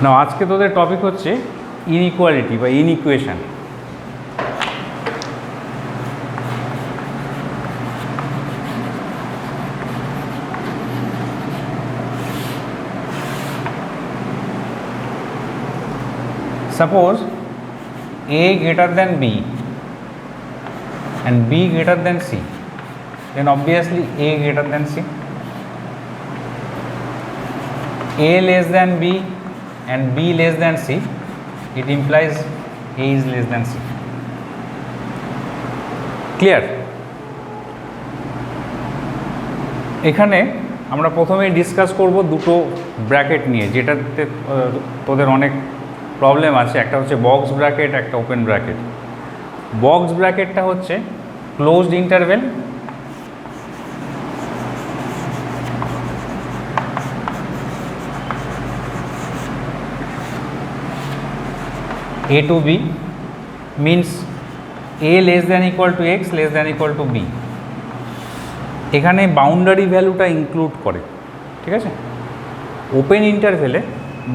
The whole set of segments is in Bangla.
না, আজকে তোদের টপিক হচ্ছে ইনইকুয়ালিটি বা inequation. Suppose A greater than B and B greater than C, then obviously A greater than C. A less than B and B less than C, it implies A is less than C. Clear? এখানে আমরা প্রথমেই ডিসকাস করব দুটো ব্র্যাকেট নিয়ে, যেটাতে তোদের অনেক প্রবলেম আছে। একটা হচ্ছে বক্স ব্র্যাকেট, একটা ওপেন ব্র্যাকেট। বক্স ব্র্যাকেটটা হচ্ছে closed interval, A to B means A less than equal to X less than equal to B। এখানে বাউন্ডারি ভ্যালুটা ইনক্লুড করে, ঠিক আছে? ওপেন ইন্টারভেলে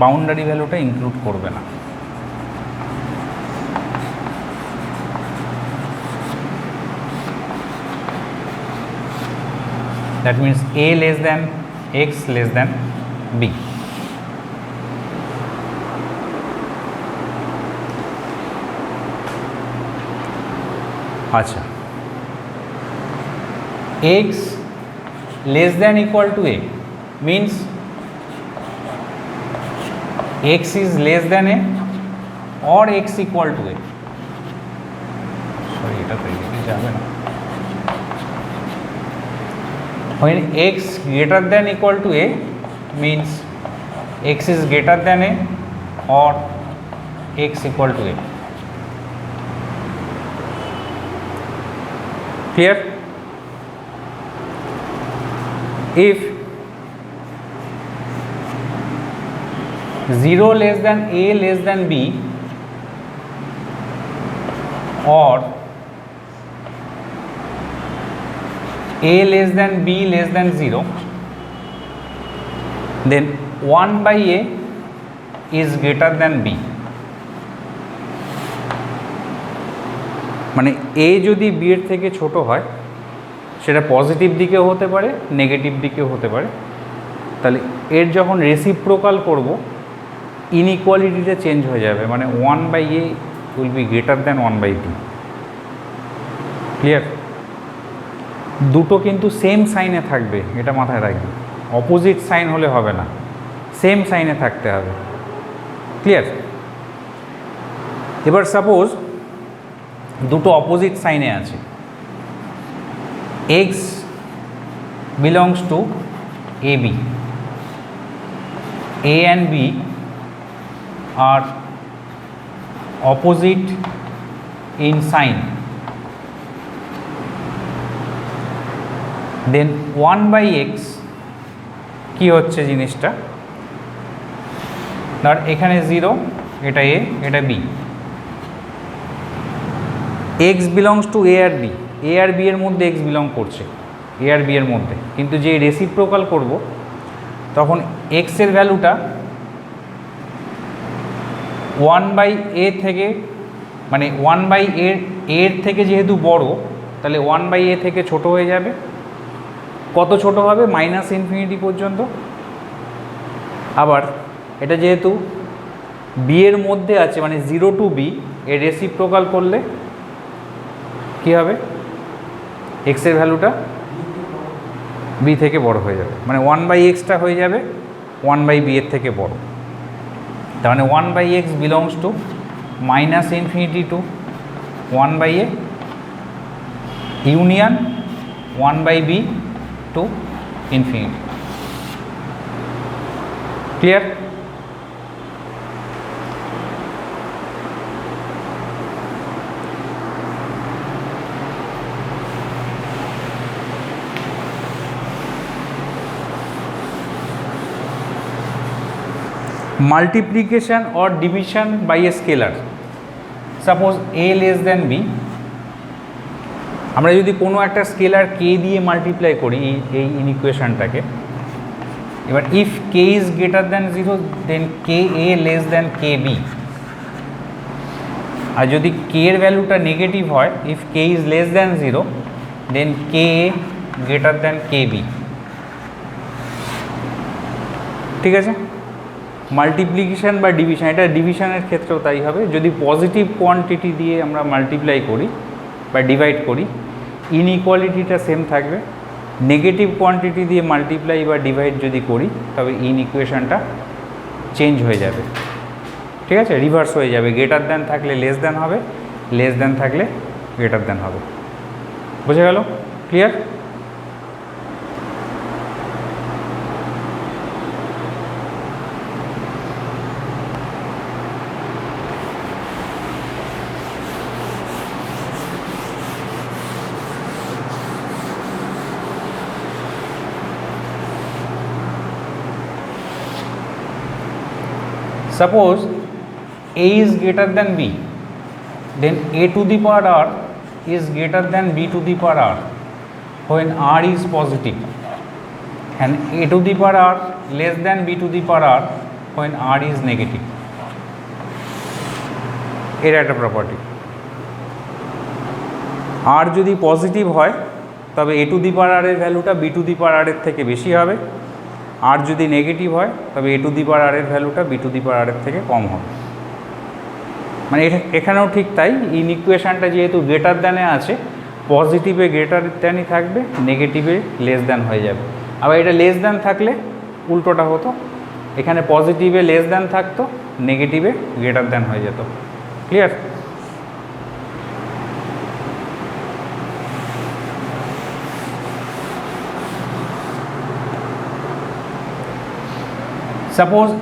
বাউন্ডারি ভ্যালুটা ইনক্লুড করবে না। That means A less than X less than B। আচ্ছা, X less than equal to A means X is less than A or X equal to A। Sorry, এটা তো এদিকে যাবে না। When X greater than equal to A means X is greater than A or X equal to A। Clear? If 0 less than A less than B or A less than B less than 0, then 1 by A is greater than B। মানে A যদি B এর থেকে ছোট হয়, সেটা পজিটিভ দিকেও হতে পারে, নেগেটিভ দিকেও হতে পারে। তাহলে এর যখন রেসিপ্রোকাল করব, ইনইকুয়ালিটিটা চেঞ্জ হয়ে যাবে, মানে 1 by A will be greater than 1 by B। Clear? দুটো কিন্তু সেম সাইনে থাকবে, এটা মাথায় রাখবে। অপোজিট সাইন হলে হবে না, সেম সাইনে থাকতে হবে। ক্লিয়ার? এবার সাপোজ দুটো অপোজিট সাইনে আছে, X belongs to AB, A and B are opposite in sign, then 1 by X কি হচ্ছে জিনিসটা, ধর এখানে 0, এটা A, এটা B। X belongs to A আর B, A আর B এর মধ্যে X বিলং করছে, A আর B এর মধ্যে। কিন্তু যে রেসিপ্রোকাল করব, তখন X এর ভ্যালুটা 1 বাই A থেকে, মানে 1 বাই এর থেকে যেহেতু বড়, তাহলে 1 বাই A থেকে ছোট হয়ে যাবে। কত ছোট হবে? -ইনফিনিটি পর্যন্ত। আবার এটা যেহেতু B এর মধ্যে আছে, মানে 0 to B, এর রেসিপ্রোকাল করলে কী হবে? X এর ভ্যালুটা B থেকে বড় হয়ে যাবে, মানে 1 বাই Xটা হয়ে যাবে 1 বাই B এর থেকে বড়। তার মানে 1 by X belongs to -minus infinity to 1 by A union 1 by B to infinity. Clear? multiplication or division by a scalar, suppose A less than B, আমরা যদি কোনো একটা স্কেলার কে দিয়ে মাল্টিপ্লাই করি এই ইনইকুয়েশনটাকে, এবার if K is greater than 0 then K A less than K B. আর যদি কে এর ভ্যালুটা নেগেটিভ হয়, if K is less than 0 then K A greater than K B. ঠিক আছে, মাল্টিপ্লিকেশান বা ডিভিশন, এটা ডিভিশনের ক্ষেত্রেও তাই হবে। যদি পজিটিভ কোয়ান্টিটি দিয়ে আমরা মাল্টিপ্লাই করি বা ডিভাইড করি, ইনইকুয়ালিটিটা সেম থাকবে। নেগেটিভ কোয়ান্টিটি দিয়ে মাল্টিপ্লাই বা ডিভাইড যদি করি, তবে ইনইকুয়েশনটা চেঞ্জ হয়ে যাবে। ঠিক আছে, রিভার্স হয়ে যাবে। গ্রেটার দ্যান থাকলে লেস দ্যান হবে, লেস দ্যান থাকলে গ্রেটার দ্যান হবে। বুঝে গেল? Clear? Suppose a is greater than b, then a to the power r is greater than b to the power r when r is positive, and a to the power r less than b to the power r when r is negative. এর একটা প্রপার্টি। r যদি পজিটিভ হয় তবে a to the power r এর ভ্যালুটা b to the power r এর থেকে বেশি হবে। আর যদি নেগেটিভ হয় তবে এ টু দি পাওয়ার আর এর ভ্যালুটা বি টু দি পাওয়ার আর এর থেকে কম হবে। মানে এটা এখানেও ঠিক তাই। ইনইকুয়েশনটা যেহেতু গ্রেটার দ্যানে আছে, পজিটিভে গ্রেটার দ্যানই থাকবে, নেগেটিভে লেস দ্যান হয়ে যাবে। আবার এটা লেস দ্যান থাকলে উল্টোটা হতো, এখানে পজিটিভে লেস দ্যান থাকতো, নেগেটিভে গ্রেটার দ্যান হয়ে যেত। Clear? Suppose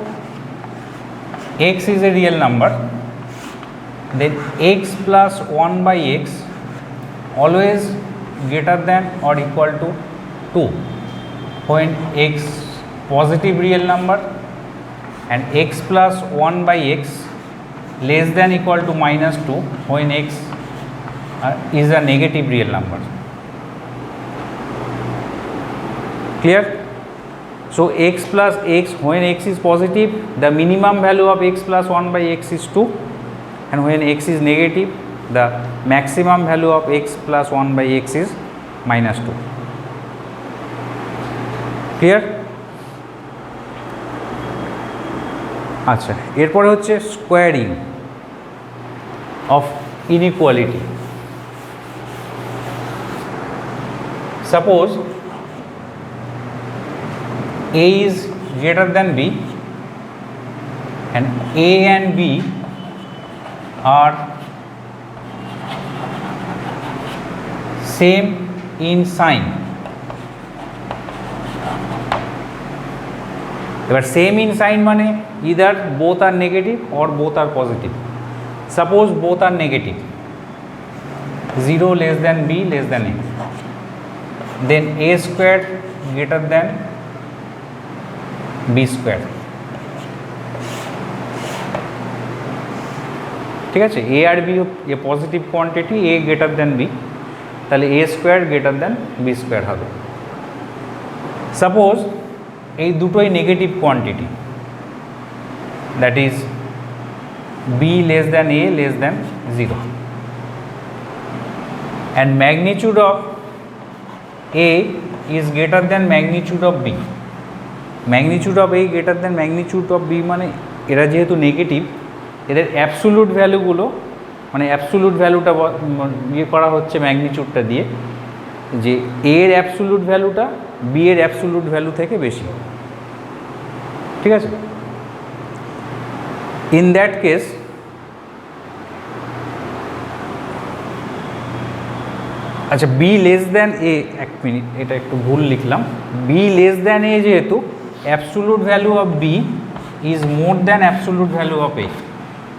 x is a real number, then x plus 1 by x always greater than or equal to 2 when x positive real number and x plus 1 by x less than equal to minus 2 when x is a negative real number. Clear? So x plus x, when x is positive, the minimum value of x plus 1 by x is 2, and when x is negative, the maximum value of x plus 1 by x is minus 2. Clear? আচ্ছা, এরপরে হচ্ছে squaring of inequality. Suppose a is greater than b and a and b are same in sign. এবার সেম ইন সাইন মানে either both are negative or both are positive. Suppose both are negative, 0 less than b less than a, then a square greater than b square. ঠিক আছে, a আর b এ positive quantity, a greater than b, তাহলে a square greater than b square হবে। সাপোজ এই দুটোই negative quantity, that is b less than a less than 0, and magnitude of a is greater than magnitude of b। Magnitude of a greater than magnitude of b মানে এরা যেহেতু নেগেটিভ, এদের অ্যাবসোলুট ভ্যালুগুলো, মানে অ্যাবসোলুট ভ্যালুটা ইয়ে করা হচ্ছে ম্যাগনিটিউডটা দিয়ে, যে a এর অ্যাবসোলুট ভ্যালুটা b এর অ্যাবসোলুট ভ্যালু থেকে বেশি। ঠিক আছে, ইন দ্যাট কেস আচ্ছা b লেস দ্যান a, এক মিনিট এটা একটু ভুল লিখলাম, b লেস দ্যান a যেহেতু absolute value of b is more than absolute value of a।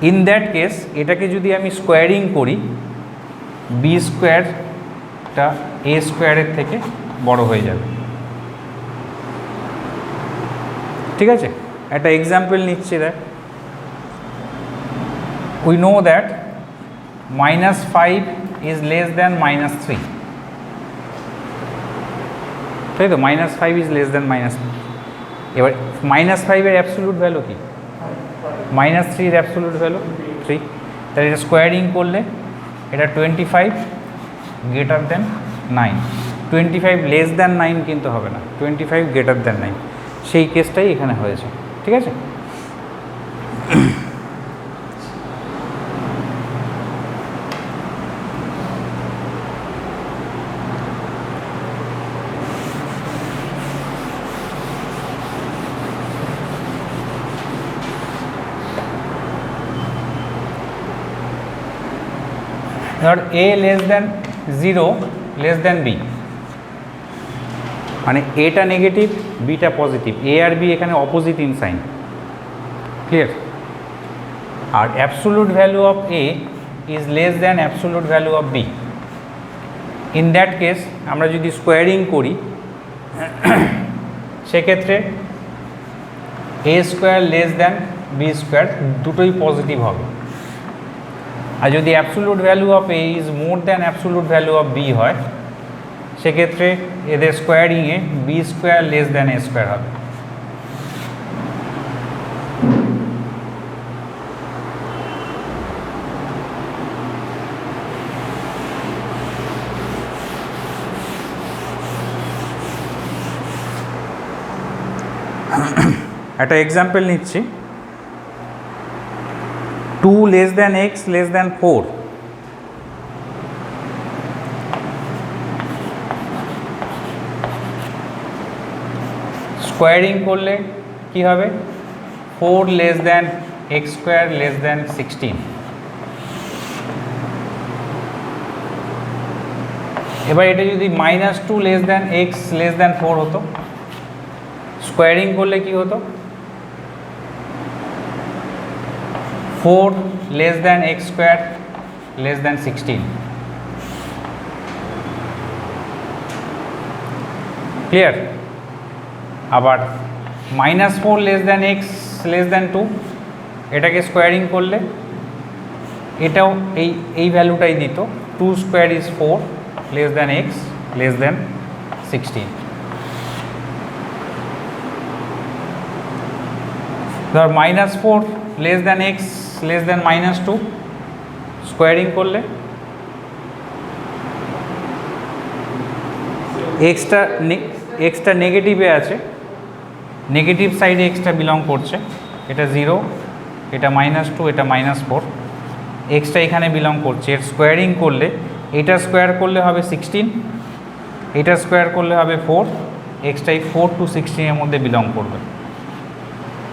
In that case এটাকে যদি আমি স্কোয়ারিং করি, b স্কোয়ারটা a স্কোয়ারের থেকে বড় হয়ে যাবে। ঠিক আছে, একটা এক্সাম্পল নিচ্ছি। দেখ, we know that -5 is less than -3, তাই তো? -5 is less than -3, এবার -5 অ্যাবসোলিউট ভ্যালু কি? -3 এর অ্যাবসোলিউট ভ্যালু 3, তাহলে এটা স্কোয়ারিং করলে এটা 25 গ্রেটার দেন 9, 25 লেস দেন 9 কিন্তু হবে না, 25 গ্রেটার দেন 9, সেই কেসটাই এখানে হয়েছে। ঠিক আছে, ধর a less than 0 less than b, মানে এটা নেগেটিভ বিটা পজিটিভ, এ আর বি এখানে অপোজিট ইন সাইন। ক্লিয়ার? আর absolute value of A is less than absolute value of B. In that case আমরা যদি স্কোয়ারিং করি সেক্ষেত্রে A square less than B square, দুটোই পজিটিভ হবে। আর যদি absolute value of A is more than absolute value of B হয় সেক্ষেত্রে এদের স্কোয়ারিংয়ে বি স্কোয়ার লেস দ্যান এ স্কোয়ার হবে। একটা এক্সাম্পল নিচ্ছি, 2 less than X less than 4, squaring করলে কি হবে? 4 less than x square less than 16। এবার এটা যদি -2 less than X less than 4 হতো, স্কোয়ারিং করলে কি হতো? 4 less than x square less than 16। Clear? আবার -4 less than X less than 2, এটাকে স্কোয়ারিং করলে এটাও এই ভ্যালুটাই দিত, 2 square is 4 less than X less than 16। ধর -4 less than X less than -2, squaring করলে এক্সটা নেগেটিভে আছে, নেগেটিভ সাইডে এক্সটা বিলং করছে, এটা 0, এটা -2, এটা -4, এক্সটা এখানে বিলং করছে। এর স্কোয়ারিং করলে এটা স্কোয়ার করলে হবে 16, এটা স্কোয়ার করলে হবে 4, এক্সটা এই 4 to 16 এর মধ্যে বিলং করবে,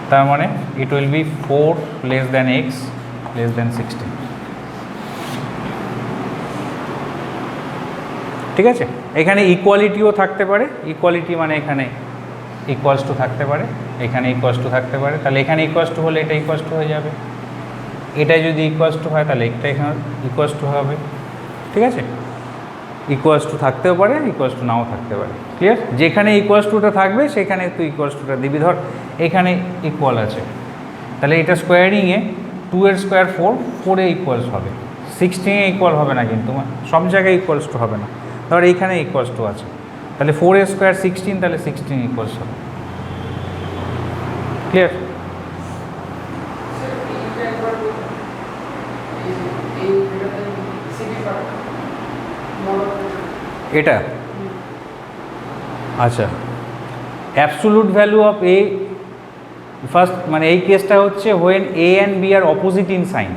তার মানে it will be 4 less than X less than 16। ঠিক আছে, এখানে ইকুয়ালিটিও থাকতে পারে, ইকুয়ালিটি মানে এখানে ইকুয়ালস টু থাকতে পারে, এখানে ইকুয়ালস টু থাকতে পারে, তাহলে এখানে ইকুয়ালস টু হলে এটা ইকুয়ালস টু হয়ে যাবে, এটা যদি ইকুয়ালস টু হয় তাহলে এটা এখানে ইকুয়ালস টু হবে। ঠিক আছে, ইকুয়ালস টু থাকতেও পারে, ইকুয়ালস টু নাও থাকতে পারে। ক্লিয়ার? যেখানে ইকুয়ালস টুটা থাকবে সেখানে তুই ইকুয়ালস টুটা দিবি। ধর এখানে ইকুয়াল আছে, তাহলে এটা স্কোয়ারিংয়ে 2 এর স্কোয়ার 4, 4 এ ইকুয়ালস হবে, 16 এ ইকুয়াল হবে না, কিন্তু সব জায়গায় ইকুয়ালস টু হবে না। ধর এইখানে ইকুয়ালস টু আছে, তাহলে 4 এর স্কোয়ার 16, তাহলে 16 ইকুয়ালস হবে। ক্লিয়ার? এটা আচ্ছা, absolute value of A first, মানে এই কেসটা হচ্ছে when A and B are opposite in sign,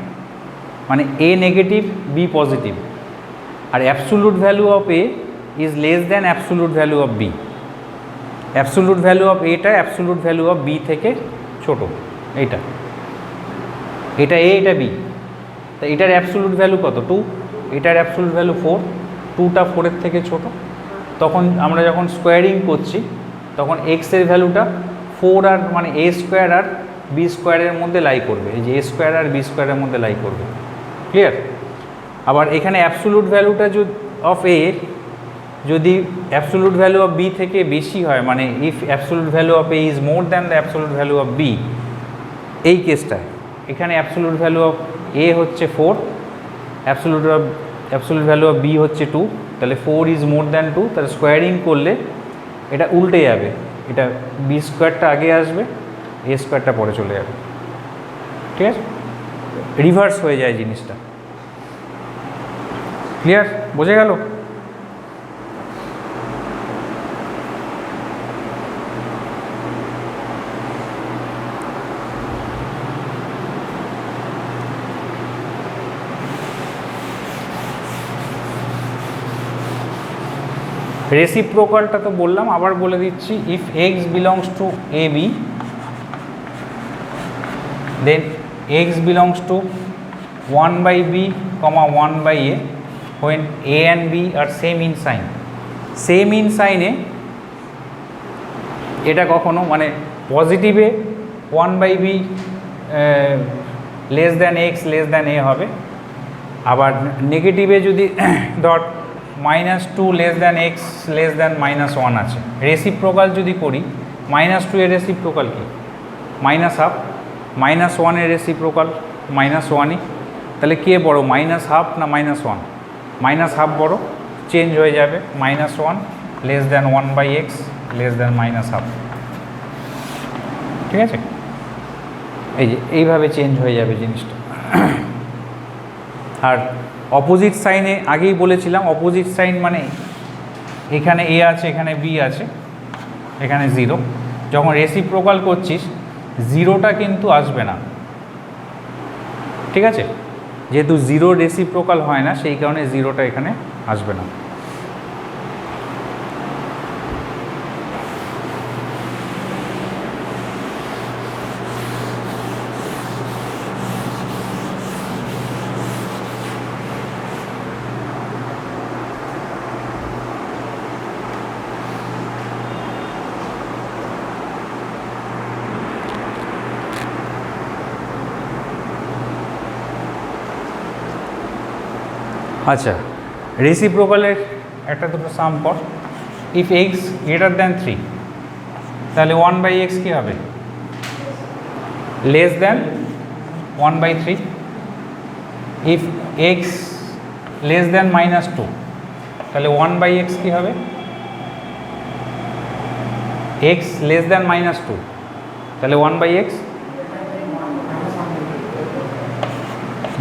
মানে এ নেগেটিভ বি পজিটিভ, আর absolute value of A is less than absolute value of B. Absolute value of এটা অ্যাবসোলুট ভ্যালু অফ বি থেকে ছোট, এটা এটা এ, এটা বি, তা এটার অ্যাবসোলুট ভ্যালু কত? 2, এটার অ্যাবসোলুট ভ্যালু 4, 2টা 4 থেকে ছোট, তখন আমরা যখন স্কোয়ারিং করছি তখন এক্সের ভ্যালুটা 4 আর মানে এ স্কোয়ার আর বি স্কোয়ারের মধ্যে লাই করবে, এই যে এ স্কোয়ার আর বি স্কোয়ারের মধ্যে লাই করবে। ক্লিয়ার? আবার এখানে অ্যাবসোলুট ভ্যালুটা অফ এ যদি অ্যাবসোলুট ভ্যালু অফ বি থেকে বেশি হয়, মানে if absolute value of A is more than the absolute value of b, এই কেসটায় এখানে অ্যাবসোলুট ভ্যালু অফ এ হচ্ছে 4, অ্যাবসোলুট ভ্যালু অফ বি হচ্ছে 2, তাহলে 4 ইজ মোর দ্যান 2, তাহলে স্কোয়ারিং করলে এটা উল্টে যাবে, এটা বি স্কোয়ারটা আগে আসবে, এ স্কোয়ারটা পরে চলে যাবে। ঠিক আছে, রিভার্স হয়ে যায় জিনিসটা। ক্লিয়ার, বোঝা গেল? রেসিপ্রোকালটা তো বললাম, আবার বলে দিচ্ছি। If x belongs to a b, then x belongs to 1/b, 1/a, when a and b are same in sign. Same in সাইনে এটা কখনো পজিটিভে 1/b less than X less than A হবে, আবার নেগেটিভে যদি ধর -2 less than X less than -1 আছে। রেসিপ্রোকাল যদি করি, -2 এর রেসিপ্রোকাল কি? -1/2, -1 এর রেসিপ্রোকাল -1ই। তাহলে কে বড়, -1/2 না -1? -1/2 বড়, চেঞ্জ হয়ে যাবে, -1 less than 1/x less than -1/2। ঠিক আছে, এই যে এইভাবে চেঞ্জ হয়ে যাবে জিনিসটা। আর অপোজিট সাইনে আগেই বলেছিলাম, অপোজিট সাইন মানে এখানে এ আছে, এখানে বি আছে, এখানে 0। যখন রেসিপ্রোকাল করছিস, 0টা কিন্তু আসবে না। ঠিক আছে, যেহেতু 0 রেসিপ্রোকাল হয় না, সেই কারণে 0টা এখানে আসবে না। আচ্ছা, রেসিপ্রোকালের একটা দুটো সাম কর। ইফ এক্স গ্রেটার দ্যান 3, তাহলে 1/x কী হবে? Less than 1/3। If x less than -2, তাহলে 1/x কী হবে? এক্স লেস দ্যান -2, তাহলে 1/x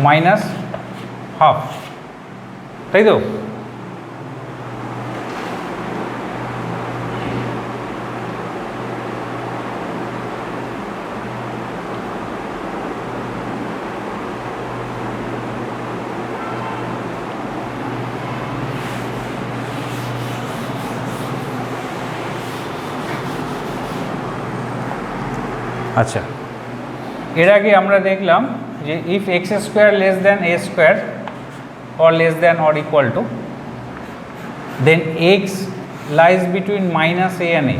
-1/2, তাই তো? আচ্ছা, এর আগে আমরা দেখলাম যে if x² less than a² or less than or equal to, then x lies between -a and a.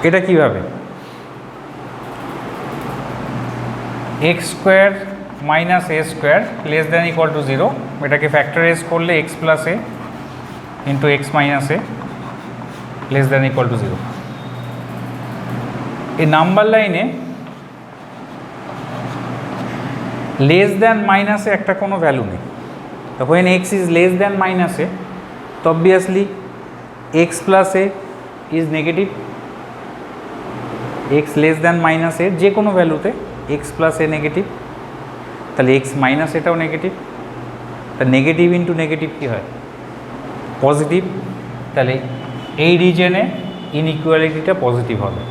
এটা কিভাবে? x² -a² less than equal to 0, এটাকে ফ্যাক্টরাইজ করলে x plus a into x minus a less than equal to 0। এই নাম্বার লাইনে লেস দ্যান মাইনাসে একটা কোনো ভ্যালু নেই। তো when x is less than -a, তো obviously x plus a is negative। x less than -a যে কোনো ভ্যালুতে x plus a নেগেটিভ, তাহলে x মাইনাস এটাও নেগেটিভ। তা নেগেটিভ ইন্টু নেগেটিভ কী হয়? পজিটিভ। তাহলে এই রিজনে ইনইকুয়ালিটিটা পজিটিভ হবে।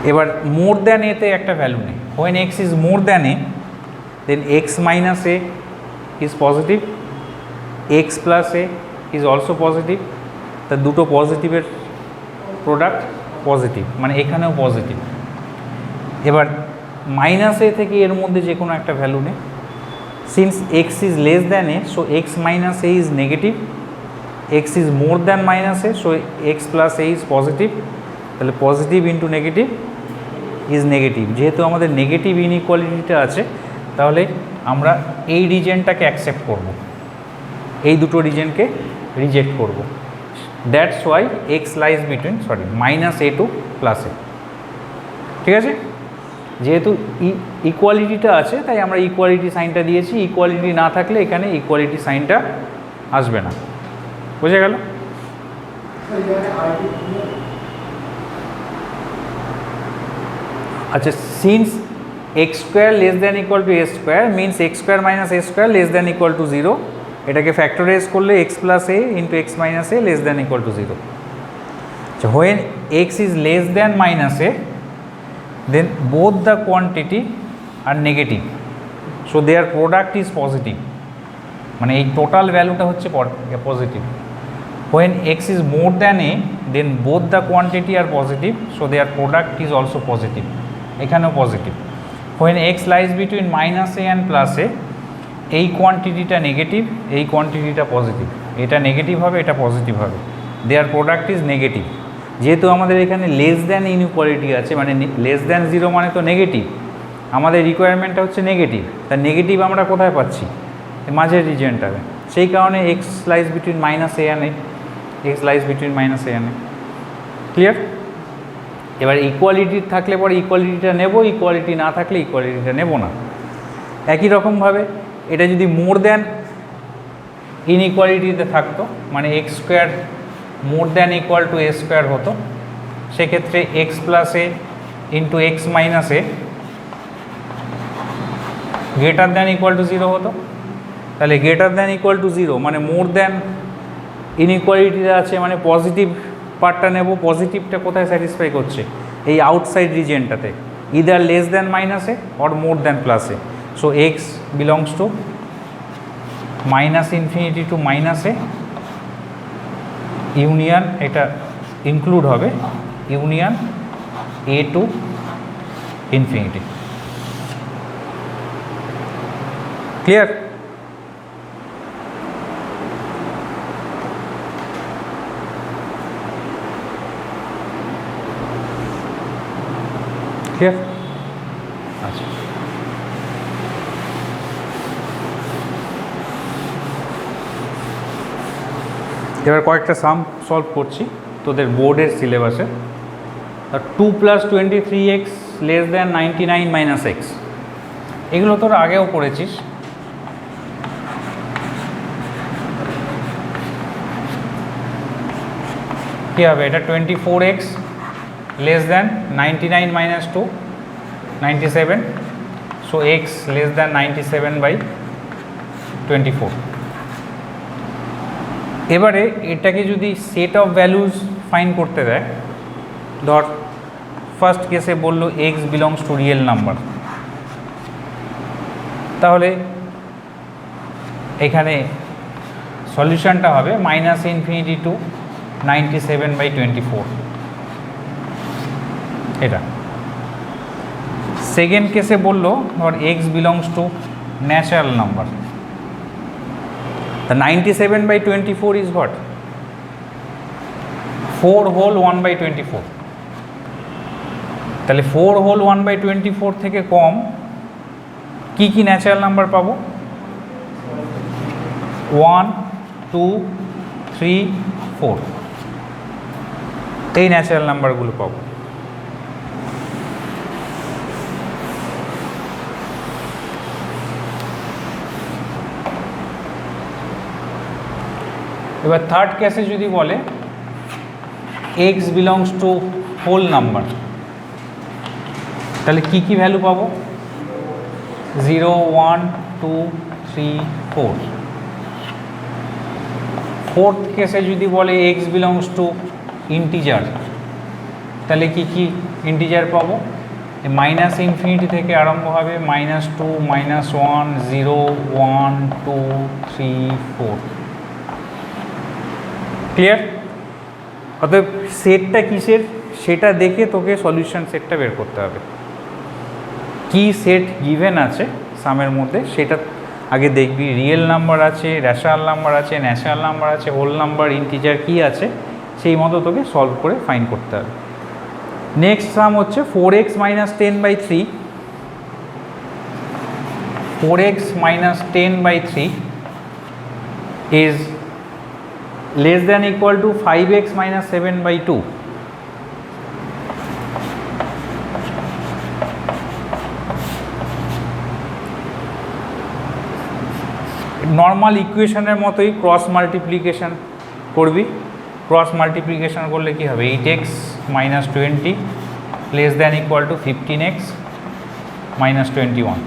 এবার মোর দ্যান এতে একটা ভ্যালু নেই। when x is more than a, then x minus a is positive, x plus a is also positive। তা দুটো পজিটিভের প্রোডাক্ট পজিটিভ, মানে এখানেও পজিটিভ। এবার মাইনাস এ থেকে এর মধ্যে যে কোনো একটা ভ্যালু নেই। Since x is less than a, so x minus a is negative, x is more than minus a, so x plus a is positive। তাহলে positive into negative is negative. যেহেতু আমাদের নেগেটিভ ইনইকুয়ালিটিটা আছে, তাহলে আমরা এই রিজনটাকে অ্যাকসেপ্ট করব, এই দুটো রিজনকে রিজেক্ট করব। That's why x lies between -a to +a। ঠিক আছে, যেহেতু ইকুয়ালিটিটা আছে তাই আমরা ইকুয়ালিটি সাইনটা দিয়েছি, ইকুয়ালিটি না থাকলে এখানে ইকুয়ালিটি সাইনটা আসবে না। বুঝে গেল? আচ্ছা, since x square less than equal two A square means x square minus A square less than equal to 0, এটাকে ফ্যাক্টরাইজ করলে x plus A into x minus A less than equal to 0। আচ্ছা, when x is less than minus A then both the quantity are negative, so their product is positive, মানে এই টোটাল ভ্যালুটা হচ্ছে positive. when x is more than a then both the quantity are positive, so their product is also positive, এখানেও positive. when x lies between minus a and plus a, এই কোয়ান্টিটিটা নেগেটিভ, এই কোয়ান্টিটিটা পজিটিভ, এটা নেগেটিভ হবে, এটা পজিটিভ হবে, their product is নেগেটিভ। যেহেতু আমাদের এখানে লেস দ্যান ইনইকুয়ালিটি আছে, মানে লেস দ্যান 0 মানে তো নেগেটিভ, আমাদের রিকোয়ারমেন্টটা হচ্ছে নেগেটিভ, তার নেগেটিভ আমরা কোথায় পাচ্ছি? মাঝের রিজিয়নটাতে, সেই কারণে x lies between minus A and a, x lies between minus A and a. Clear? এবার ইকুয়ালিটি থাকলে পরে ইকুয়ালিটিটা নেব, ইকুয়ালিটি না থাকলে ইকুয়ালিটিটা নেব না। একই রকমভাবে এটা যদি মোর দ্যান ইনইকুয়ালিটিতে থাকতো, মানে x square more than equal two এ স্কোয়ার হতো, সেক্ষেত্রে x plus A into x minus A greater than equal to 0 হতো। তাহলে গ্রেটার দ্যান ইকুয়াল টু 0 মানে মোর দ্যান ইনইকুয়ালিটিতে আছে, মানে পজিটিভ পার্টটা নেব, পজিটিভটা কোথায় স্যাটিসফাই করছে? এই আউটসাইড রিজিয়নটাতে, either less than minus A or more than plus A. So X belongs to minus infinity to minus A union, এটা ইনক্লুড হবে union A to infinity. Clear? Clear? আচ্ছা, এবার কয়েকটা সাম সলভ করছি তোদের বোর্ডের সিলেবাসে। 2 + 23x less than 99 minus x, এগুলো তোর আগেও পড়েছিস। কী হবে? এটা 24x less than 99 minus 2 97, so x less than 97/24। এবারে এটাকে যদি সেট অফ ভ্যালুজ ফাইন্ড করতে দেয়, ধর ফার্স্ট কেসে বলল x belongs two real number, তাহলে এখানে সলিউশনটা হবে মাইনাস ইনফিনিটি টু 97/24, এটা। সেকেন্ড কেসে বলল ধর x belongs two natural number, the 97/24 is what? 4 whole 1/24, তাহলে 4 whole 1/24 থেকে কম কি কি ন্যাচারাল নাম্বার পাবো? 1 2 3 4, এই ন্যাচারাল নাম্বারগুলো পাবো। এবার থার্ড কেসে যদি বলে x belongs to whole number, তাহলে কি কি ভ্যালু পাবো? 0 1 2 3 4। ফোর্থ কেসে যদি বলে এক্স বিলংস টু ইন্টিজার, তাহলে কি কি ইন্টিজার পাবো? মাইনাস ইনফিনিটি থেকে আরম্ভ হবে, -2 -1 0 1 2 3 4। ক্লিয়ার? অতএব সেটটা কিসের সেটা দেখে তোকে সলিউশন সেটটা বের করতে হবে। কি সেট গিভেন আছে সামের মধ্যে সেটা আগে দেখবি। রিয়েল নাম্বার আছে, রেশনাল নাম্বার আছে, ন্যাচারাল নাম্বার আছে, হোল নাম্বার, ইন্টিজার কি আছে সেই মতো তোকে সলভ করে ফাইন্ড করতে হবে। নেক্সট সাম হচ্ছে 4x - 10/3, 4x - 10/3 is less than equal to 5x - 7/2. Normal ইকুয়েশনের মতোই ক্রস মাল্টিপ্লিকেশান করবি। ক্রস মাল্টিপ্লিকেশান করলে কি হবে, 8x minus 20 less than equal two 15x minus 21।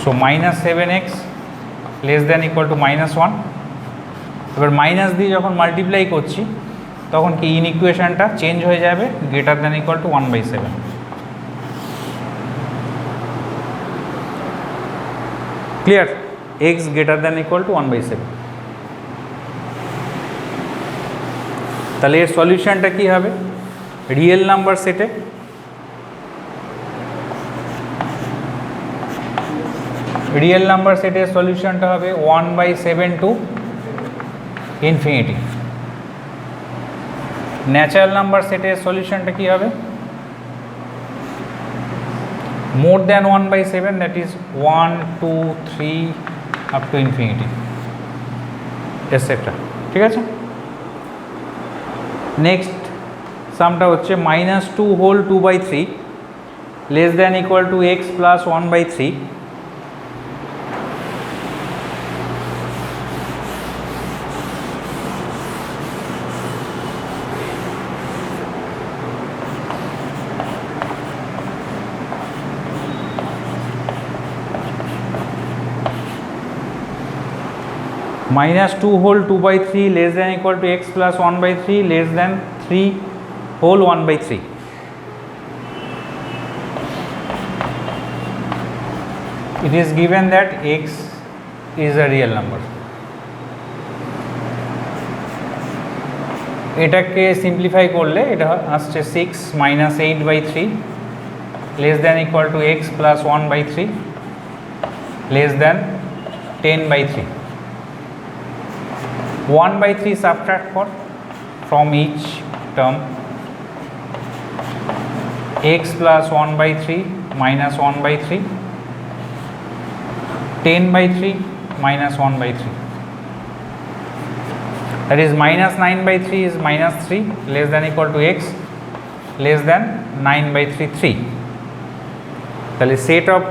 So minus 7x less than equal two minus 1। এবার মাইনাস দিয়ে যখন মাল্টিপ্লাই করছি তখন কি ইনইকুয়েশনটা চেঞ্জ হয়ে যাবে, greater than equal two 1/7। Clear? X greater than equal two 1/7। তাহলে এর সলিউশনটা কি হবে, রিয়েল নাম্বার সেটে রিয়েল নাম্বার সেটের সলিউশনটা হবে 1/7 টু ইনফিনিটি। ন্যাচারাল নাম্বার সেটের সলিউশনটা কি হবে, more than 1/7, that is 1 2 3 up to infinity etcetera. ঠিক আছে, নেক্সট সামটা হচ্ছে -2 whole 2/3 less than equal to x plus 1/3। -2 whole 2/3 less than equal to x plus 1/3 less than 3 whole 1/3। It is given that x is a real number. এটাকে সিম্পলিফাই করলে এটা আসছে 6 minus 8/3 less than equal to x plus 1/3 less than 10/3। 1/3 subtract from each term, x plus 1/3 minus 1/3, 10/3 minus 1/3, that is minus 9/3 is minus 3 less than equal to x less than 9/3 3। তাহলে সেট অফ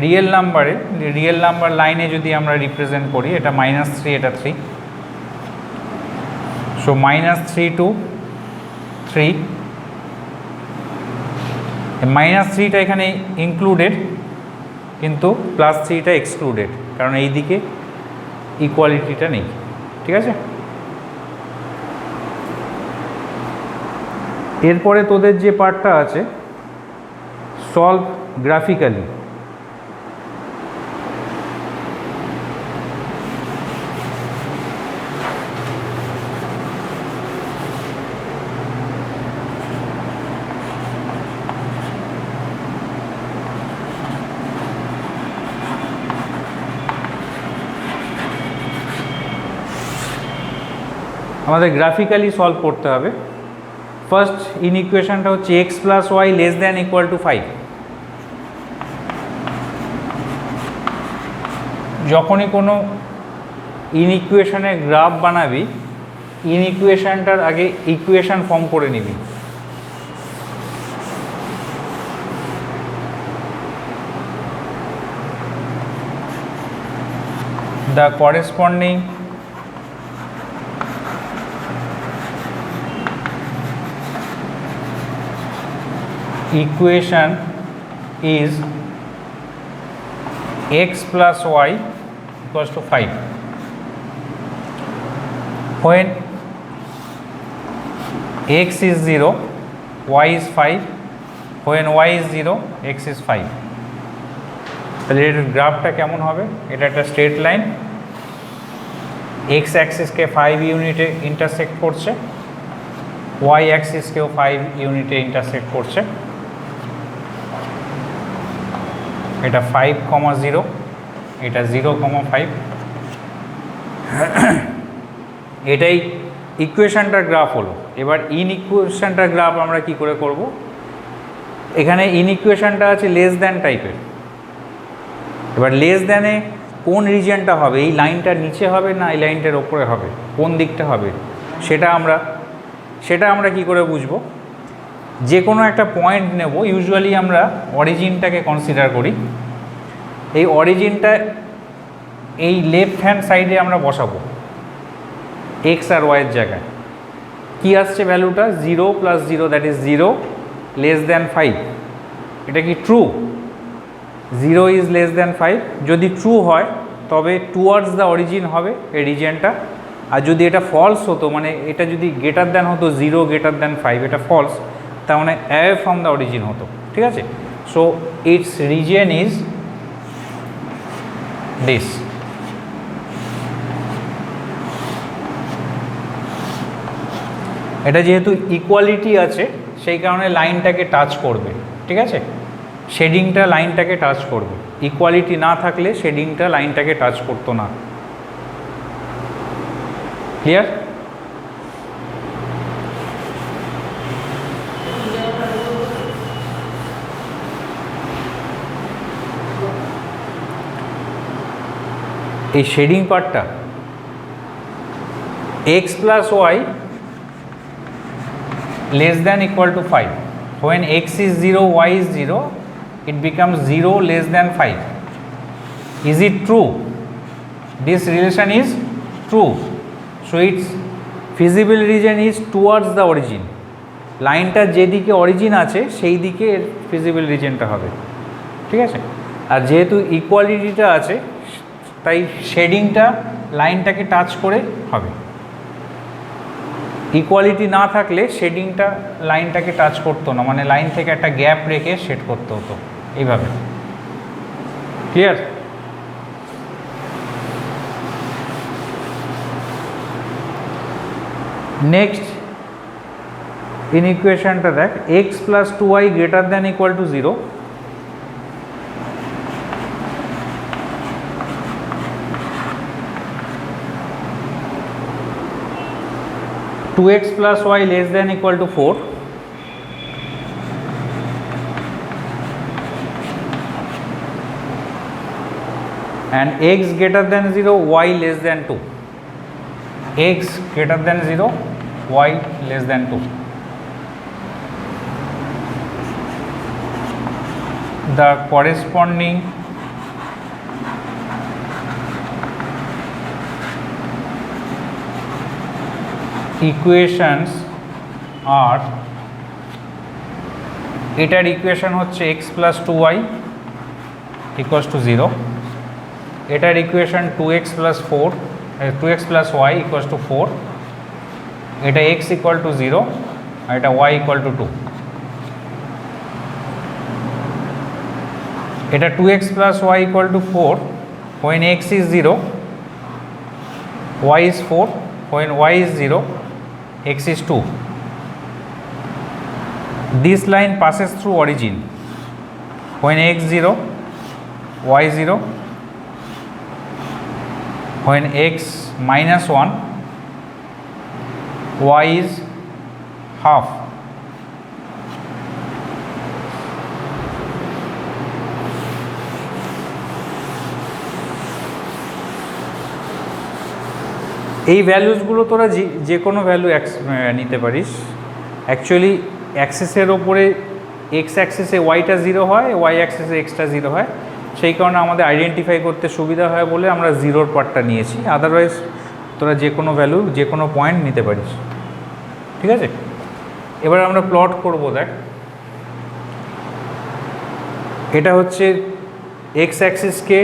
রিয়েল নাম্বারে রিয়েল নাম্বার লাইনে যদি আমরা রিপ্রেজেন্ট করি, এটা -3 এটা 3, সো -3 to 3, -3টা এখানে ইনক্লুডেড কিন্তু +3টা এক্সক্লুডেড, কারণ এই দিকে ইকুয়ালিটিটা নেই। ঠিক আছে, এরপরে তোদের যে পার্টটা আছে সলভ গ্রাফিক্যালি। আমাদের গ্রাফিক্যালি সলভ করতে হবে। ফার্স্ট ইনইকুয়েশনটা হচ্ছে x plus y less than equal to 5। যখনই কোনো ইনইকুয়েশনের গ্রাফ বানাবি, ইনইকুয়েশনটার আগে ইকুয়েশন ফর্ম করে নিবি। The corresponding equation is x plus y equals to 5 when x is 0 y is 5, when y is 0 x is 5। তাহলে এর গ্রাফটা কেমন হবে, এটা একটা স্ট্রেট লাইন, x অ্যাক্সিসকে 5 ইউনিটে ইন্টারসেক্ট করছে, y অ্যাক্সিসকেও 5 ইউনিটে ইন্টারসেক্ট করছে। এটা 5,0, এটা 0,5। এটাই ইকুয়েশনটার গ্রাফ হলো। এবার ইনইকুয়েশনটার গ্রাফ আমরা কি করে করব, এখানে ইনইকুয়েশনটা আছে লেস দ্যান টাইপের। এবার লেস দ্যানে কোন রিজিয়নটা হবে, এই লাইনটার নিচে হবে না এই লাইনটার ওপরে হবে, কোন দিকটা হবে, সেটা আমরা কি করে বুঝবো। যে কোনো একটা পয়েন্ট নেব, ইউজুয়ালি আমরা অরিজিনটাকে কনসিডার করি। এই অরিজিনটা এই লেফট হ্যান্ড সাইডে আমরা বসাবো এক্স আর ওয়াইয়ের জায়গায়। কি আসছে ভ্যালুটা? 0 + 0 দ্যাট ইজ 0 লেস দ্যান 5। এটা কি ট্রু? 0 is less than 5। যদি ট্রু হয় তবে টুয়ার্ডস দ্য অরিজিন হবে এই রিজিয়নটা। আর যদি এটা ফলস হতো, মানে এটা যদি গ্রেটার দ্যান হতো 0 গ্রেটার দ্যান 5, এটা ফলস, তার মানে অ্যাওয়ে ফ্রম দ্য অরিজিন হতো। ঠিক আছে? So it's region is this. এটা যেহেতু ইকুয়ালিটি আছে সেই কারণে লাইনটাকে টাচ করবে। ঠিক আছে? শেডিংটা লাইনটাকে টাচ করবে। ইকুয়ালিটি না থাকলে শেডিংটা লাইনটাকে টাচ করতো না। ক্লিয়ার? এই শেডিং পার্টটা x + y less than equal to 5. When x is 0, y is 0, it becomes 0 less than 5. Is it true? This relation is true. So its feasible region is towards the origin. লাইনটা যেদিকে অরিজিন আছে সেই দিকে এর ফিজিবল রিজনটা হবে। ঠিক আছে? আর যেহেতু ইকুয়ালিটিটা আছে তাই শেডিংটা লাইনটাকে টাচ করে হবে। ইকুয়ালিটি না থাকলে শেডিংটা লাইনটাকে টাচ করতো না, মানে লাইন থেকে একটা গ্যাপ রেখে শেড করতে হতো এইভাবে। ক্লিয়ার? নেক্সট ইন ইকুয়েশনটা দেখ, x + 2y greater than equal to 0. Two x plus y less than equal to 4. And x greater than 0, y less than 2. X greater than 0, y less than 2. The corresponding equations are, এটার ইকুয়েশন হচ্ছে x + 2y equals to 0, এটার equation 2x + y equals to 4, এটা x equal to 0 আর এটা y equal to 2. এটা 2x + y equal to 4 when x is 0, y is 4, when y is 0, x is 2. This line passes through origin when x 0, y 0, when x -1, y is half. এই ভ্যালুসগুলো তোরা যে কোনো ভ্যালু নিতে পারিস। অ্যাকচুয়ালি অ্যাক্সিসের ওপরে এক্স অ্যাক্সিসে ওয়াইটা 0 হয়, ওয়াই অ্যাক্সিসে এক্সটা 0 হয়, সেই কারণে আমাদের আইডেন্টিফাই করতে সুবিধা হয় বলে আমরা 0-র পার্টটা নিয়েছি। আদারওয়াইজ তোরা যে কোনো ভ্যালু যে কোনো পয়েন্ট নিতে পারিস। ঠিক আছে? এবার আমরা প্লট করব। দেখ, এটা হচ্ছে এক্স অ্যাক্সিসকে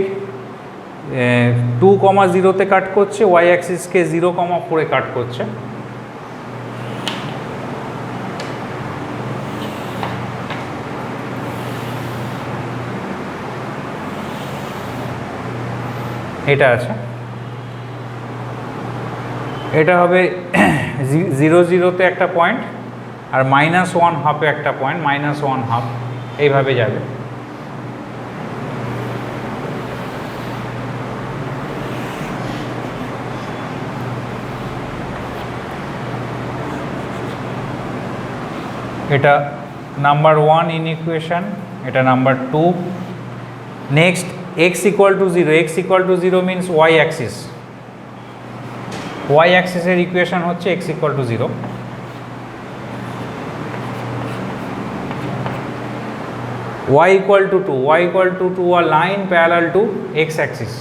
2,0-তে কাট করছে, ওয়াই অ্যাক্সিসকে 0,4-এ কাট করছে। এটা আছে, এটা হবে 0,0-তে একটা পয়েন্ট আর -1/2-এ একটা পয়েন্ট, -1/2 এইভাবে যাবে। এটা নাম্বার 1 ইন ইকুয়েশন, এটা number 2। Next x equal to 0, x equal to 0 means y axis, y axis এর ইকুয়েশন হচ্ছে x equal to 0। y equal to 2, y equal to 2 a line parallel to x axis,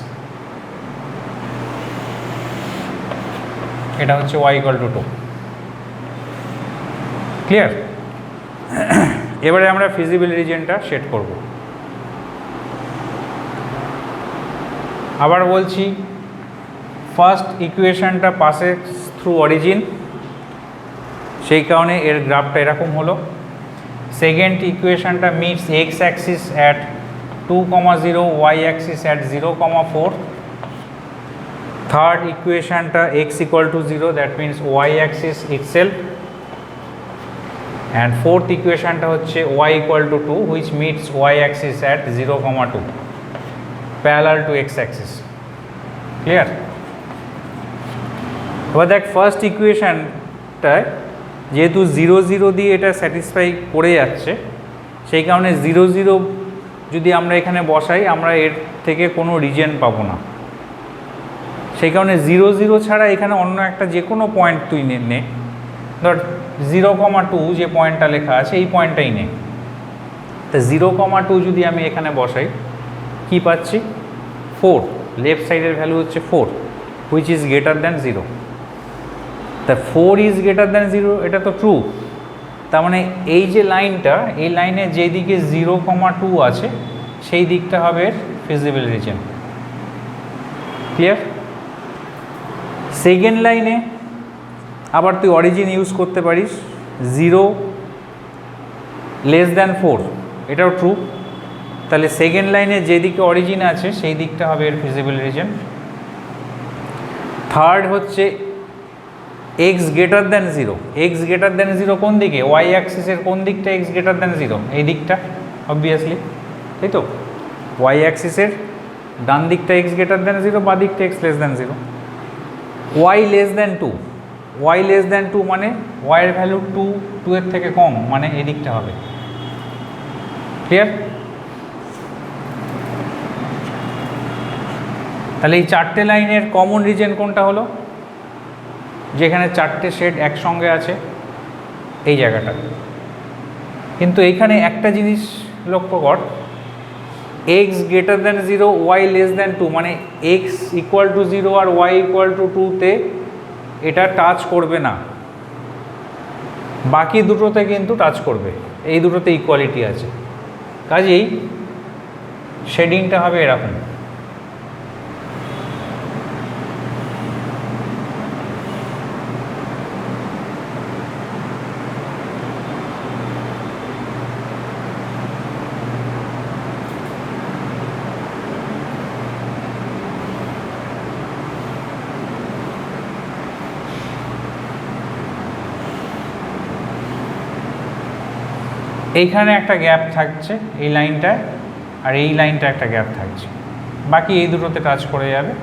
এটা হচ্ছে y ইকুয়াল টু 2। ক্লিয়ার? এবারে আমরা ফিজিবল রিজিয়নটা সেট করব। আবার বলছি, ফার্স্ট ইকুয়েশনটা পাসে থ্রু অরিজিন, সেই কারণে এর গ্রাফটা এরকম হলো। সেকেন্ড ইকুয়েশনটা meets x axis at 2,0, y axis at 0,4। Third ইকুয়েশনটা x equal to 0, that means y axis itself. And fourth ইকুয়েশনটা হচ্ছে y equal to 2, which meets y axis at 0,2 parallel to x axis. Clear? এবার দেখ, ফার্স্ট ইকুয়েশনটায় যেহেতু 0, 0 দিয়ে এটা স্যাটিসফাই করে যাচ্ছে, সেই কারণে 0, 0 যদি আমরা এখানে বসাই, আমরা এর থেকে কোনো রিজিয়ন পাবো না। সেই কারণে 0, 0 ছাড়া এখানে অন্য একটা যে কোনো পয়েন্ট তুই নে, ধর 0,2 যে পয়েন্টটা লেখা আছে এই পয়েন্টটাই নে। তা 0,2 যদি আমি এখানে বসাই, কি পাচ্ছি? 4। লেফট সাইডের ভ্যালু হচ্ছে 4, হুইচ ইজ গ্রেটার দ্যান 0। তা 4 ইজ গ্রেটার দ্যান 0, এটা তো ট্রু। তার মানে এই যে লাইনটা, এই লাইনে যেই দিকে 0,2 আছে সেই দিকটা হবে ফিজিবল রিজিয়ন। ক্লিয়ার? সেকেন্ড লাইনে আবার তুই অরিজিন ইউজ করতে পারিস, 0 লেস দ্যান 4, এটাও ট্রু। তাহলে সেকেন্ড লাইনে যেদিকে অরিজিন আছে সেই দিকটা হবে এর ফিজিবল রিজিয়ন। থার্ড হচ্ছে x greater than 0। X greater than 0 কোন দিকে? ওয়াই অ্যাক্সিসের কোন দিকটা এক্স গ্রেটার দ্যান 0? এই দিকটা, অবভিয়াসলি, তাই তো? ওয়াই অ্যাক্সিসের ডান দিকটা এক্স গ্রেটার দ্যান 0, বা দিকটা x less than 0। Y less than 2, y less than 2 মানে ওয়াইয়ের ভ্যালু 2 এর থেকে কম, মানে এই দিকটা হবে। ক্লিয়ার? তাহলে এই চারটে লাইনের কমন রিজিয়ন কোনটা হলো? যেখানে চারটে শেড একসঙ্গে আছে, এই জায়গাটা। কিন্তু এইখানে একটা জিনিস লক্ষ্য কর, x greater than 0, y less than 2, মানে এক্স ইকুয়াল টু 0 আর ওয়াই ইকুয়াল টু 2তে এটা টাচ করবে না। বাকি দুটোতে কিন্তু টাচ করবে, এই দুটোতে ইকুয়ালিটি আছে। কাজেই শেডিংটা হবে এরকম। এইখানে একটা গ্যাপ থাকছে এই লাইনটায়, আর এই লাইনটা একটা গ্যাপ থাকছে, বাকি এই দুটোতে টাচ করে যাবে।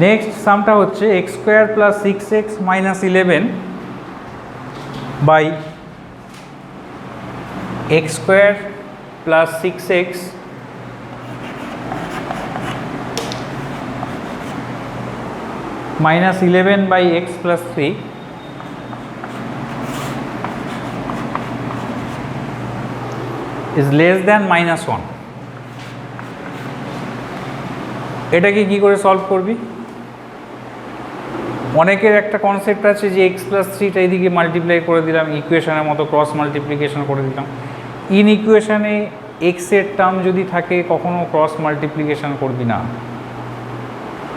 নেক্সট সামটা হচ্ছে x square plus 6x minus 11 by x square plus 6x minus 11 by x plus 3 is less than -1। এটাকে কি করে সলভ করবি? অনেকের একটা কনসেপ্ট আছে যে এক্স প্লাস 3টা এইদিকে মাল্টিপ্লাই করে দিলাম, ইকুয়েশনের মতো ক্রস মাল্টিপ্লিকেশন করে দিলাম। ইন ইকুয়েশনে এক্সের টার্ম যদি থাকে কখনো ক্রস মাল্টিপ্লিকেশন করবি না,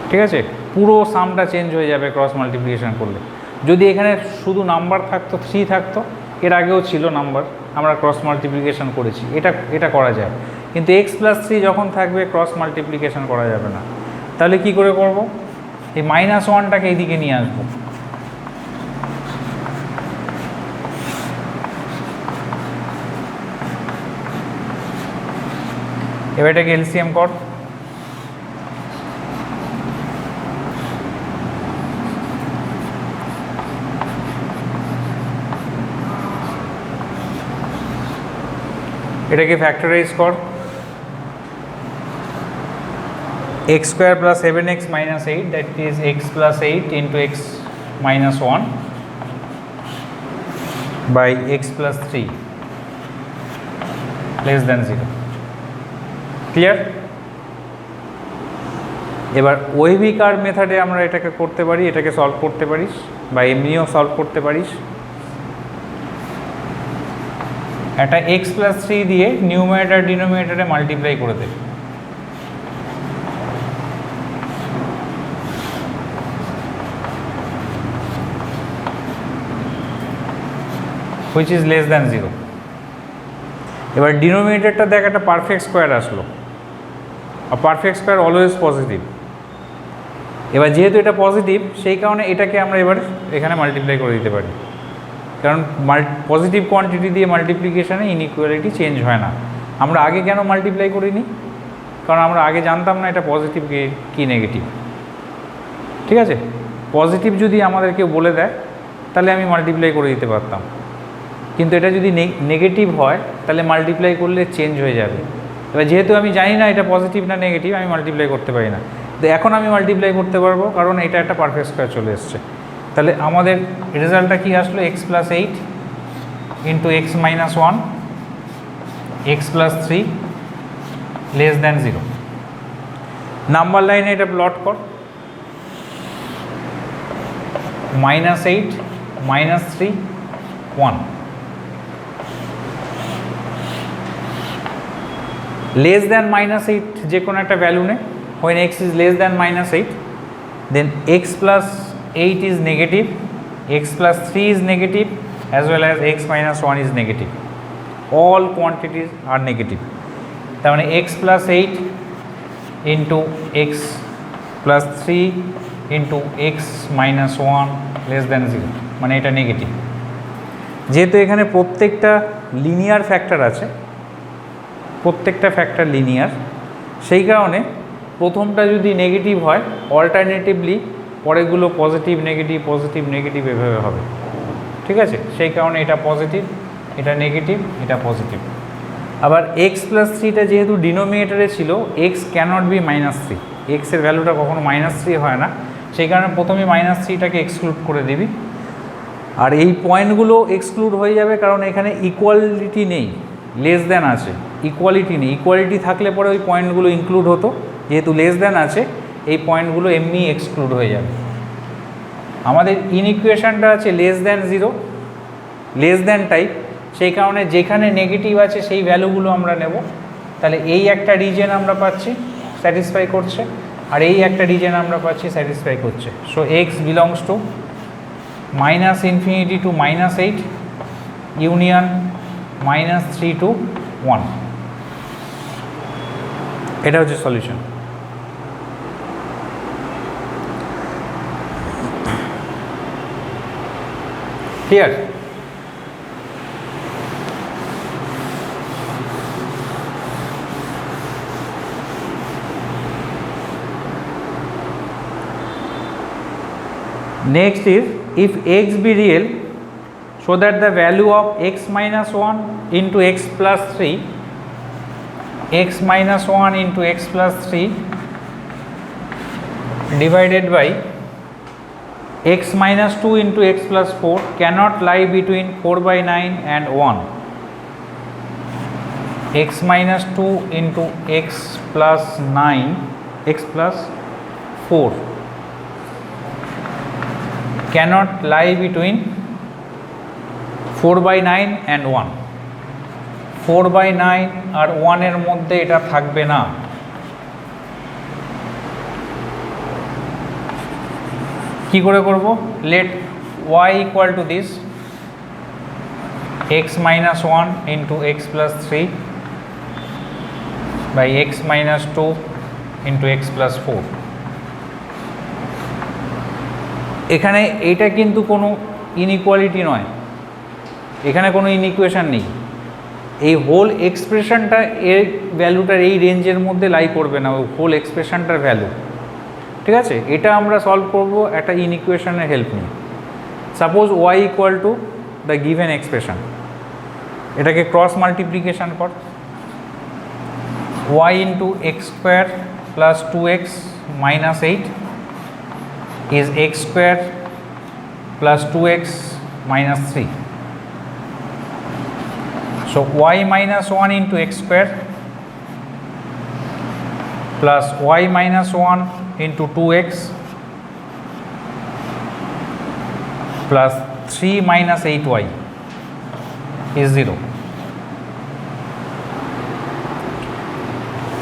ঠিক আছে? পুরো সামটা চেঞ্জ হয়ে যাবে ক্রস মাল্টিপ্লিকেশন করলে। যদি এখানে শুধু নাম্বার থাকতো, 3 থাকতো, এর আগেও ছিল নাম্বার, আমরা ক্রস মাল্টিপ্লিকেশন করেছি, এটা করা যায়। কিন্তু এক্স প্লাস 3 যখন থাকবে ক্রস মাল্টিপ্লিকেশন করা যাবে না। তাহলে কি করে করব? এই -1টাকে এইদিকে নিয়ে আসবো। এবার এটাকে এলসিএম কর। এটাকে ফ্যাক্টরাইজ কর। x square plus 7x minus 8, that is x plus 8 into x minus 1 by x plus 3 less than 0. Clear? এবার ওয়েভি কার্ভ মেথডে আমরা এটাকে করতে পারি, এটাকে সলভ করতে পারিস বা এমনিও সলভ করতে পারিস। একটা x প্লাস 3 দিয়ে নিউমারেটর ডিনোমিনেটরে মাল্টিপ্লাই করে দেবে। which is less than 0. এবার ডিনোমিনেটরটা দেখ একটা পারফেক্ট স্কোয়ার আসলো, আর পারফেক্ট স্কোয়ার অলওয়েজ পজিটিভ। এবার যেহেতু এটা পজিটিভ সেই কারণে এটাকে আমরা এবার এখানে মাল্টিপ্লাই করে দিতে পারি, কারণ পজিটিভ কোয়ান্টিটি দিয়ে মাল্টিপ্লিকেশানে ইনইকুয়ালিটি চেঞ্জ হয় না। আমরা আগে কেন মাল্টিপ্লাই করিনি? কারণ আমরা আগে জানতাম না এটা পজিটিভ কি নেগেটিভ। ঠিক আছে, পজিটিভ যদি আমাদের কেউ বলে দেয় তাহলে আমি মাল্টিপ্লাই করে দিতে পারতাম, কিন্তু এটা যদি নেগেটিভ হয় তাহলে মাল্টিপ্লাই করলে চেঞ্জ হয়ে যাবে। এবার যেহেতু আমি জানি না এটা পজিটিভ না নেগেটিভ, আমি মাল্টিপ্লাই করতে পারি না। তো এখন আমি মাল্টিপ্লাই করতে পারবো কারণ এটা একটা পারফেক্ট স্কোয়ার চলে এসছে। তাহলে আমাদের রেজাল্টটা কী আসলো? X plus 8 into x minus 1 x plus 3 less than 0। Number লাইনে এটা প্লট কর, -8 -3 1 less than -8 যে কোনো একটা ভ্যালু নে। when x is less than -8 then x plus 8 is negative, x plus 3 is negative, as well as x minus 1 is negative. All quantities are negative. তার মানে x plus 8 into x plus 3 into x minus 1 less than 0, মানে এটা নেগেটিভ। যেহেতু এখানে প্রত্যেকটা লিনিয়ার ফ্যাক্টর আছে, প্রত্যেকটা ফ্যাক্টর লিনিয়ার, সেই কারণে প্রথমটা যদি নেগেটিভ হয় অল্টারনেটিভলি পরেগুলো পজিটিভ নেগেটিভ এভাবে হবে। ঠিক আছে, সেই কারণে এটা পজিটিভ, এটা নেগেটিভ, এটা পজিটিভ। আবার এক্স প্লাস 3টা যেহেতু ডিনোমিনেটরে ছিল, এক্স ক্যানট বি -3, এক্সের ভ্যালুটা কখনো -3 হয় না, সেই কারণে প্রথমে -3টাকে এক্সক্লুড করে দিবি। আর এই পয়েন্টগুলো এক্সক্লুড হয়ে যাবে কারণ এখানে ইকুয়ালিটি নেই, লেস দ্যান আছে, ইকুয়ালিটি নেই। ইকুয়ালিটি থাকলে পরে ওই পয়েন্টগুলো ইনক্লুড হতো, যেহেতু লেস দ্যান আছে এই পয়েন্টগুলো এমনি এক্সক্লুড হয়ে যাবে। আমাদের ইনইকুয়েশনটা আছে less than 0, less than type, সেই কারণে যেখানে নেগেটিভ আছে সেই ভ্যালুগুলো আমরা নেব। তাহলে এই একটা রিজন আমরা পাচ্ছি স্যাটিসফাই করছে, আর এই একটা রিজন আমরা পাচ্ছি স্যাটিসফাই করছে। So X belongs two -∞ to -8 union -3 to 1। এটা হচ্ছে solution. Clear? Next is, if x be real, so that the value of x minus 1 into x plus 3, x minus 1 into x plus 3 divided by x minus 2 into x plus 4 cannot lie between 4/9 and 1. x minus 2 into x plus 9, x plus 4 cannot lie between 4/9 and 1. 4/9 আর 1 এর মধ্যে এটা থাকবে না। কি করে করব? let y equal to this x minus 1 into x plus 3 by x minus 2 into x plus 4। এখানে এইটা কিন্তু কোনো ইনইকুয়ালিটি নয়, এখানে কোনো ইনইকুয়েশন নেই। এই হোল এক্সপ্রেশনটা এর ভ্যালুটার এই রেঞ্জের মধ্যে লাই করবে না, ওই হোল এক্সপ্রেশনটার ভ্যালু। ঠিক আছে, এটা আমরা সলভ করব একটা ইনইকুয়েশনের হেল্প নিয়ে। Suppose y equal to the given expression, এটাকে ক্রস মাল্টিপ্লিকেশান কর, y into x square plus 2x minus 8 is x square plus 2x minus 3. So y minus 1 into x square plus y minus 1 into 2x plus 3 minus 8y is 0.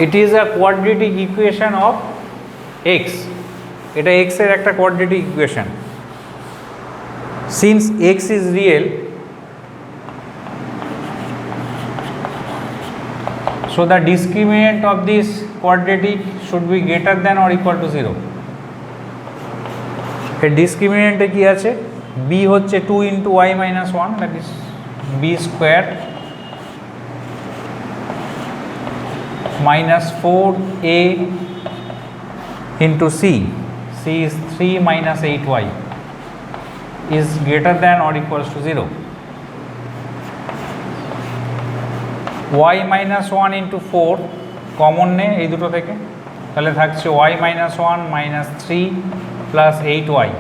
It is a quadratic equation of x. এটা x এর একটা quadratic equation. Since x is real, so the discriminant of this quadratic should be greater than or equal to 0. এর discriminant এ কি আছে? b হচ্ছে 2 into y minus 1, that is b square minus 4a into c is 3 minus 8y is greater than or equals to 0. y minus 1 into 4 common নে এই দুটো থেকে, তাহলে থাকছে y minus 1 minus 3 plus 8y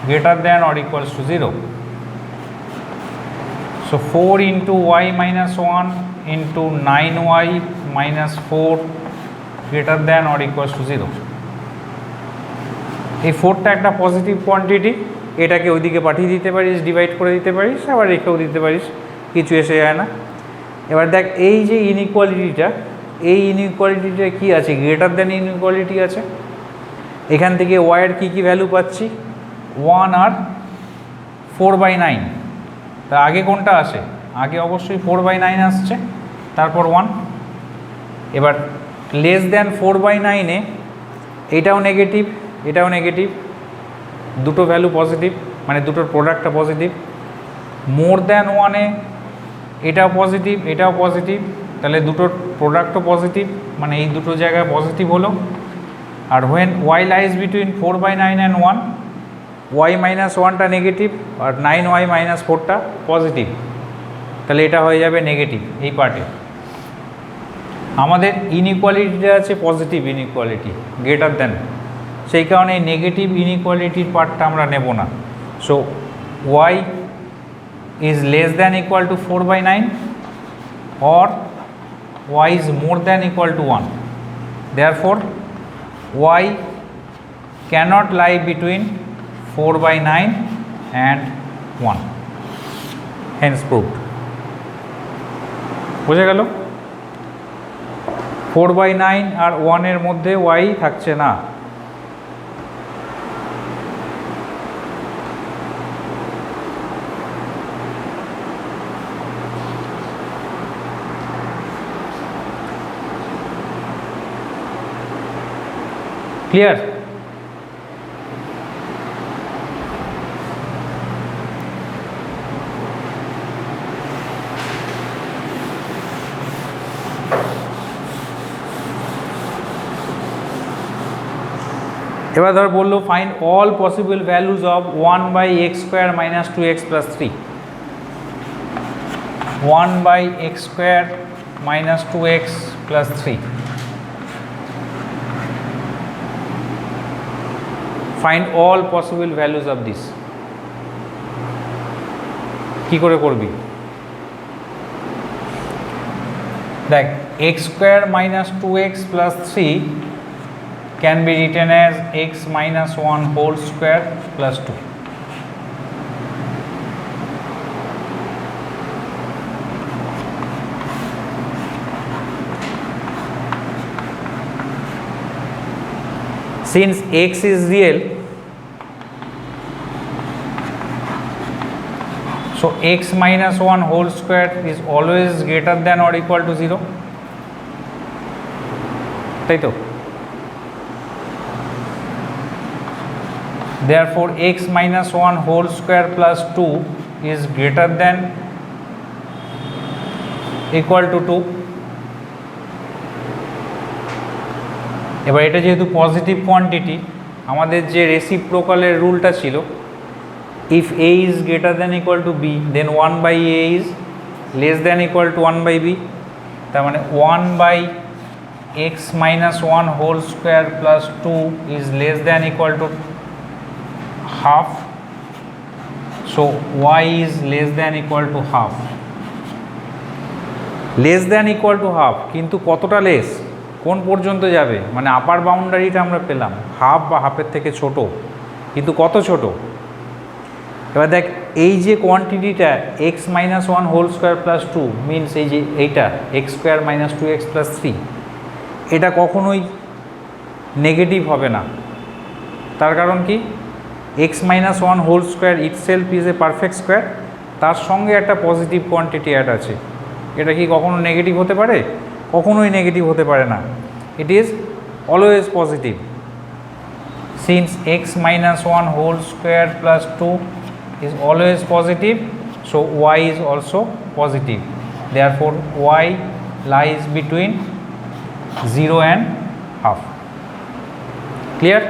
greater than or equals to 0. So 4 into y minus 1 into 9y minus 4 greater than or equals to 0. এই 4টা একটা পজিটিভ কোয়ান্টিটি, এটাকে ওইদিকে পাঠিয়ে দিতে পারিস, ডিভাইড করে দিতে পারিস, আবার রেখেও দিতে পারিস, কিছু এসে যায় না। এবার দেখ এই যে ইনইকুয়ালিটিটা, এই ইনইকুয়ালিটিটা কি আছে? গ্রেটার দ্যান ইনইকুয়ালিটি আছে। এখান থেকে y এর কী কী ভ্যালু পাচ্ছি? 1 আর 4/9। তা আগে কোনটা আসে? আগে অবশ্যই 4/9 আসছে, তারপর 1। এবার লেস দ্যান 4/9-এ এটাও নেগেটিভ, এটাও নেগেটিভ, দুটো ভ্যালু পজিটিভ, মানে দুটোর প্রোডাক্টটা পজিটিভ। মোর দ্যান 1-এ এটাও পজিটিভ, এটাও পজিটিভ, তাহলে দুটোর প্রোডাক্টও পজিটিভ, মানে এই দুটো জায়গায় পজিটিভ হলো। আর when y lies between 4/9 and 1, y minus 1টা নেগেটিভ আর 9y মাইনাস 4টা পজিটিভ, তাহলে এটা হয়ে যাবে নেগেটিভ এই পার্টে। আমাদের ইনইকুয়ালিটিটা আছে পজিটিভ ইনইকুয়ালিটি, গ্রেটার দ্যান, সেই কারণে এই নেগেটিভ ইনইকুয়ালিটির পার্টটা আমরা নেব না। So y is less than equal to 4/9 or y is more than equal to 1. Therefore y cannot lie between 4/9 and 1. Hence proved. বুঝে গেল? 4/9 আর 1 এর মধ্যে y থাকছে না। ক্লিয়ার? এবার ধর বললো find all possible values of 1/x² minus 2x plus 3. 1/x² minus 2x plus 3. Find all possible values of this. কি করে করবি? দেখ x² minus 2x plus 3 can be written as x minus 1 whole square plus 2. Since x is real, so x minus 1 whole square is always greater than or equal to 0. তাই তো? Therefore x minus 1 whole square plus 2 is greater than equal to 2. এবার এটা যেহেতু পজিটিভ কোয়ান্টিটি, আমাদের যে রেসিপ্রোকালের রুলটা ছিল, if a is greater than equal to b then 1/a is less than equal to 1/b, তার মানে 1/a x minus 1 whole square plus 2 is less than equal to half. So y is less than equal to half. Less than equal to half, কিন্তু কতটা লেস, কোন পর্যন্ত যাবে, মানে আপার বাউন্ডারিটা আমরা পেলাম হাফ বা হাফের থেকে ছোট, কিন্তু কত ছোট। এবার দেখ এই যে কোয়ান্টিটিটা x minus one whole square plus two means এই যে এইটা x square minus two x plus three, এটা কখনোই নেগেটিভ হবে না। তার কারণ কি, x minus one whole square itself is a perfect square, তার সঙ্গে একটা পজিটিভ কোয়ান্টিটি অ্যাড আছে। এটা কি কখনো নেগেটিভ হতে পারে? কখনোই নেগেটিভ হতে পারে না। It is always positive. Since x minus one whole square plus two is always positive, so y is also positive, therefore y lies between 0 and half. Clear?